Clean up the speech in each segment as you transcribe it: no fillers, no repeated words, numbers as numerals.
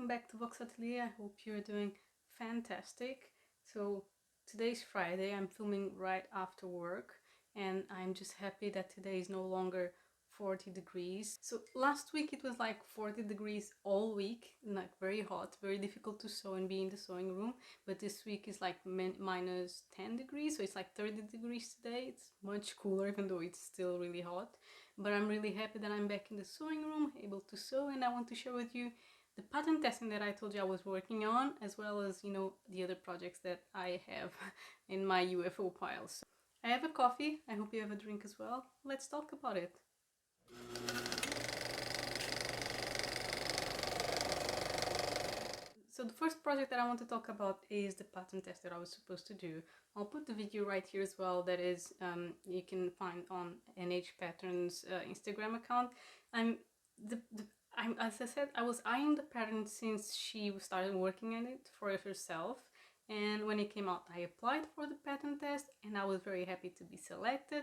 welcome back to Vox Atelier. I hope you're doing fantastic. So today's Friday, I'm filming right after work and I'm just happy that today is no longer 40 degrees. So last week it was like 40 degrees all week, like very hot, very difficult to sew and be in the sewing room. But this week is like minus 10 degrees, so it's like 30 degrees today. It's much cooler even though it's still really hot. But I'm really happy that I'm back in the sewing room, able to sew, and I want to share with you the pattern testing that I told you I was working on, as well as, you know, the other projects that I have in my UFO pile. So I have a coffee. I hope you have a drink as well. Let's talk about it. So the first project that I want to talk about is the pattern test that I was supposed to do. I'll put the video right here as well. That is, you can find on NH Patterns Instagram account. As I said, I was eyeing the pattern since she started working on it for herself. And when it came out, I applied for the pattern test and I was very happy to be selected.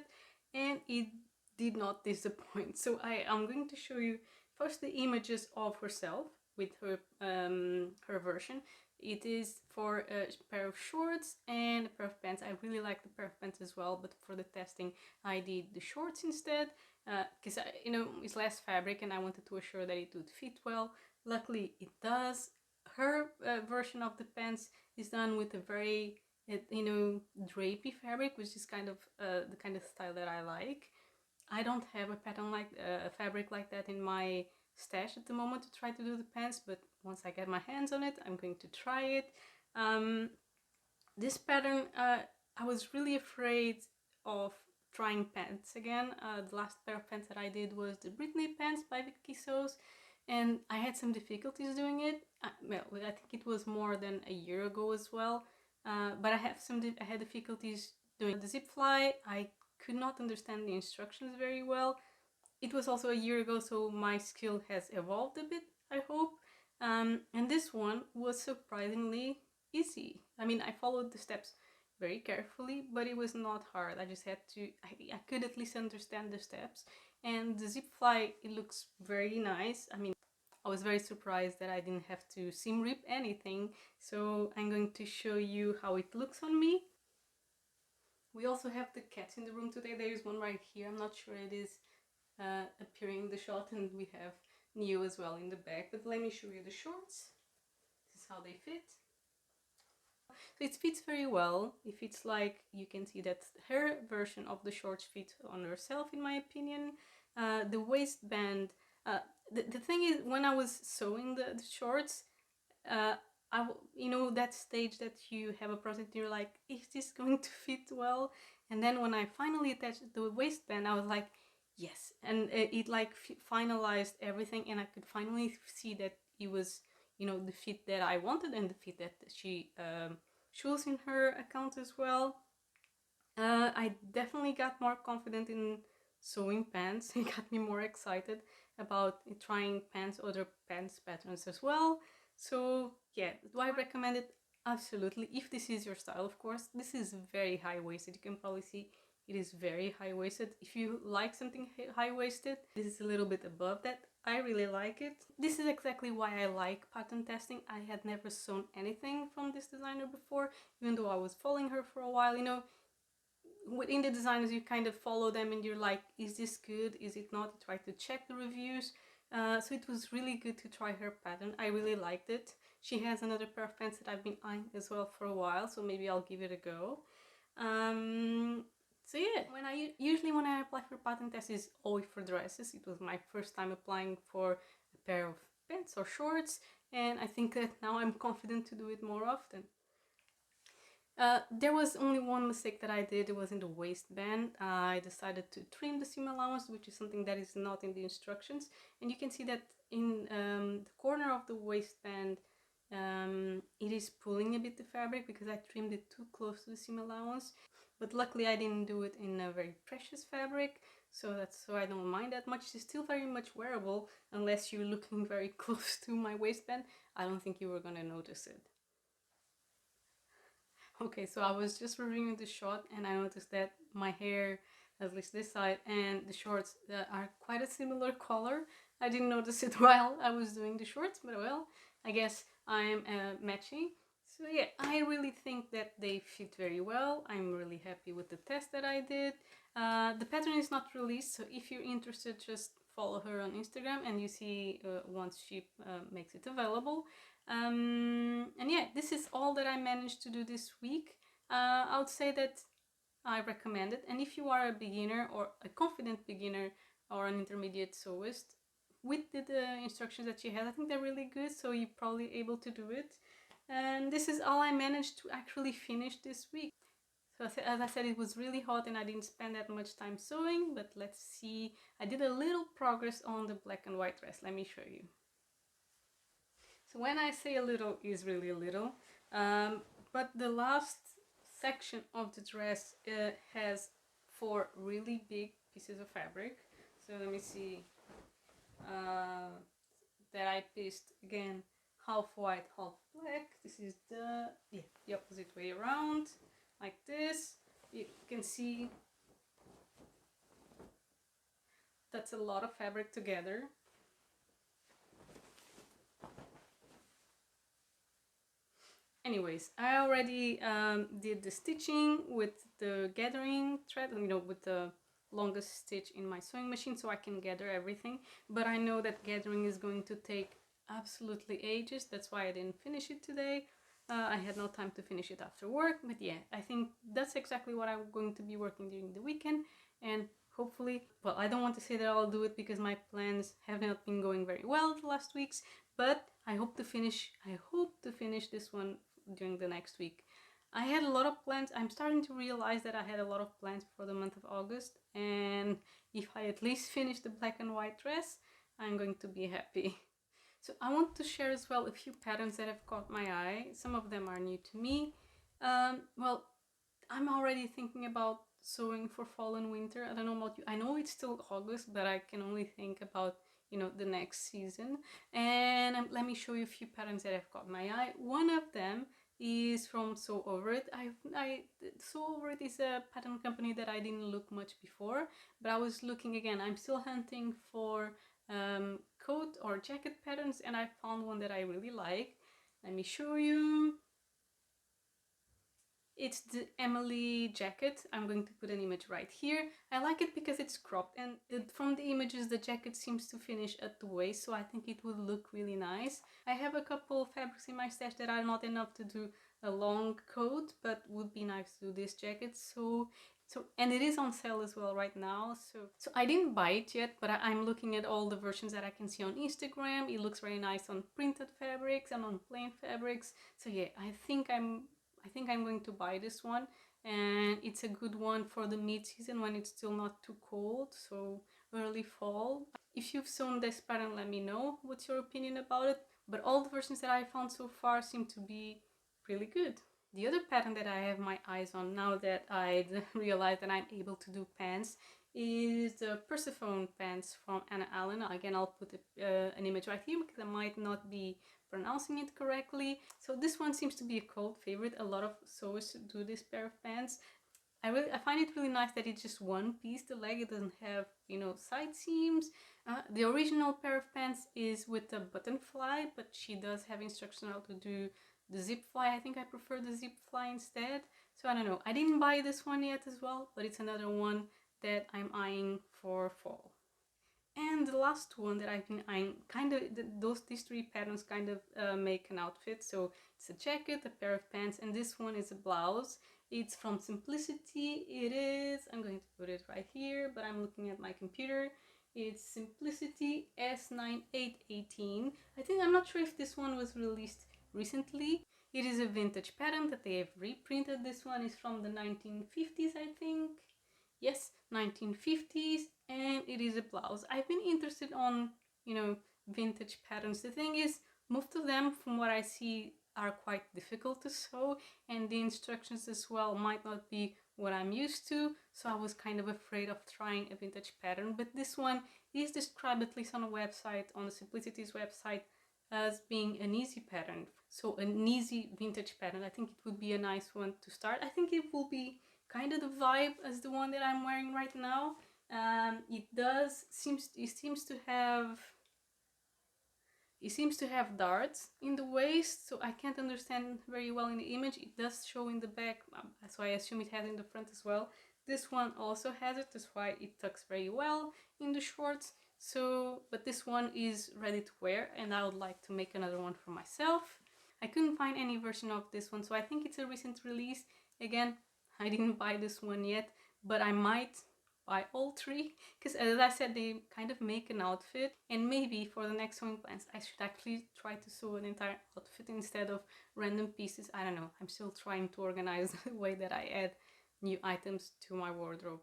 And it did not disappoint. So I'm going to show you first the images of herself with her her version. It is for a pair of shorts and a pair of pants. I really like the pair of pants as well, but for the testing I did the shorts instead because you know, it's less fabric and I wanted to assure that it would fit well. Luckily it does. Her version of the pants is done with a very you know, drapey fabric, which is kind of the kind of style that I like. I don't have a pattern like a fabric like that in my stash at the moment to try to do the pants, but once I get my hands on it, I'm going to try it. This pattern, I was really afraid of trying pants again. The last pair of pants that I did was the Britney Pants by Vicky Sews, and I had some difficulties doing it. Well, I think it was more than a year ago as well, but I had difficulties doing the zip fly. I could not understand the instructions very well. It was also a year ago, so my skill has evolved a bit, I hope. And this one was surprisingly easy. I mean, I followed the steps very carefully, but it was not hard. I just had to, I could at least understand the steps. And the zip fly, it looks very nice. I mean, I was very surprised that I didn't have to seam rip anything. So I'm going to show you how it looks on me. We also have the cats in the room today. There is one right here. I'm not sure it is appearing in the shot, and we have Neo as well in the back. But let me show you the shorts. This is how they fit. So it fits very well. It fits like, you can see that her version of the shorts fit on herself, in my opinion. The waistband, the thing is, when I was sewing the shorts, you know, that stage that you have a project and you're like, is this going to fit well? And then when I finally attached the waistband, I was like, yes. And it like finalized everything, and I could finally see that it was, you know, the fit that I wanted and the fit that she chose in her account as well. I definitely got more confident in sewing pants. It got me more excited about trying pants, other pants patterns as well. So yeah, do I recommend it? Absolutely. If this is your style, of course. This is very high-waisted. You can probably see it is very high-waisted. If you like something high-waisted, this is a little bit above that. I really like it. This is exactly why I like pattern testing. I had never sewn anything from this designer before, even though I was following her for a while. You know, within the designers, you kind of follow them and you're like, is this good? Is it not? You try to check the reviews. So it was really good to try her pattern. I really liked it. She has another pair of pants that I've been eyeing as well for a while, so maybe I'll give it a go. So yeah, usually when I apply for pattern tests is always for dresses. It was my first time applying for a pair of pants or shorts, and I think that now I'm confident to do it more often. There was only one mistake that I did. It was in the waistband. I decided to trim the seam allowance, which is something that is not in the instructions. And you can see that in the corner of the waistband, it is pulling a bit the fabric because I trimmed it too close to the seam allowance. But luckily I didn't do it in a very precious fabric, so I don't mind that much. It's still very much wearable unless you're looking very close to my waistband. I don't think you were gonna notice it. Okay, so I was just reviewing the shot and I noticed that my hair, at least this side, and the shorts are quite a similar color. I didn't notice it while I was doing the shorts, but well, I guess I'm matching. So yeah, I really think that they fit very well. I'm really happy with the test that I did. The pattern is not released, so if you're interested, just follow her on Instagram and you see once she makes it available. And yeah, this is all that I managed to do this week. I would say that I recommend it. And if you are a beginner or a confident beginner or an intermediate sewist, with the instructions that she has, I think they're really good, so you're probably able to do it. And this is all I managed to actually finish this week. So as I said, it was really hot and I didn't spend that much time sewing, but let's see. I did a little progress on the black and white dress. Let me show you. So when I say a little, is really a little, but the last section of the dress has 4 really big pieces of fabric. So let me see, that I pieced again half white, half black. This is the opposite way around, like this. You can see that's a lot of fabric together. Anyways, I already did the stitching with the gathering thread, with the longest stitch in my sewing machine, so I can gather everything. But I know that gathering is going to take absolutely ages. That's why I didn't finish it today. I had no time to finish it after work, but yeah, I think that's exactly what I'm going to be working during the weekend. And hopefully, well, I don't want to say that I'll do it because my plans have not been going very well the last weeks, but I hope to finish this one during the next week. I had a lot of plans. I'm starting to realize that I had a lot of plans for the month of August, and if I at least finish the black and white dress, I'm going to be happy. So I want to share as well a few patterns that have caught my eye. Some of them are new to me. Well, I'm already thinking about sewing for fall and winter. I don't know about you. I know it's still August, but I can only think about the next season. And let me show you a few patterns that have caught my eye. One of them is from Sew Over It. Sew Over It is a pattern company that I didn't look much before, but I was looking again. I'm still hunting for coat or jacket patterns, and I found one that I really like. Let me show you. It's the Amelia jacket. I'm going to put an image right here. I like it because it's cropped, and from the images the jacket seems to finish at the waist, so I think it would look really nice. I have a couple of fabrics in my stash that are not enough to do a long coat, but would be nice to do this jacket. And it is on sale as well right now. So I didn't buy it yet, but I'm looking at all the versions that I can see on Instagram. It looks very nice on printed fabrics and on plain fabrics. So yeah, I think I'm going to buy this one, and it's a good one for the mid-season when it's still not too cold, so early fall. If you've sewn this pattern, let me know what's your opinion about it, but all the versions that I found so far seem to be really good. The other pattern that I have my eyes on now that I realized that I'm able to do pants is the Persephone pants from Anna Allen. Again, I'll put an image right here because I might not be pronouncing it correctly. So this one seems to be a cult favorite. A lot of sewists do this pair of pants. I find it really nice that it's just one piece, the leg. It doesn't have, side seams. The original pair of pants is with a button fly, but she does have instructions how to do the zip fly. I think I prefer the zip fly instead. So I don't know. I didn't buy this one yet as well, but it's another one that I'm eyeing for fall. And the last one that I've been eyeing, these 3 patterns kind of make an outfit. So it's a jacket, a pair of pants, and this one is a blouse. It's from Simplicity. I'm going to put it right here, but I'm looking at my computer. It's Simplicity S9818. I'm not sure if this one was released recently. It is a vintage pattern that they have reprinted. This one is from the 1950s, I think. Yes, 1950s, and it is a blouse. I've been interested on, vintage patterns. The thing is, most of them, from what I see, are quite difficult to sew, and the instructions as well might not be what I'm used to, so I was kind of afraid of trying a vintage pattern. But this one is described, at least on a website, on the Simplicity's website, as being an easy pattern. So an easy vintage pattern. I think it would be a nice one to start. I think it will be kind of the vibe as the one that I'm wearing right now. It seems to have It seems to have darts in the waist, so I can't understand very well in the image. It does show in the back, so I assume it has in the front as well. This one also has it, that's why it tucks very well in the shorts. So, but this one is ready to wear, and I would like to make another one for myself. I couldn't find any version of this one, so I think it's a recent release. Again, I didn't buy this one yet, but I might buy all three, because as I said, they kind of make an outfit, and maybe for the next sewing plans I should actually try to sew an entire outfit instead of random pieces. I don't know, I'm still trying to organize the way that I add new items to my wardrobe.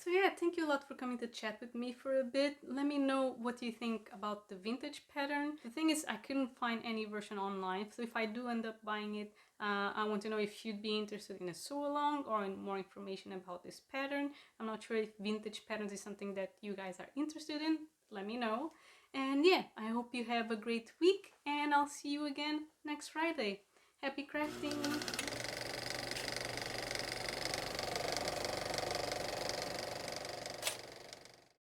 So yeah, thank you a lot for coming to chat with me for a bit. Let me know what you think about the vintage pattern. The thing is, I couldn't find any version online, so if I do end up buying it, I want to know if you'd be interested in a sew along or in more information about this pattern. I'm not sure if vintage patterns is something that you guys are interested in. Let me know. And yeah, I hope you have a great week, and I'll see you again next Friday. Happy crafting!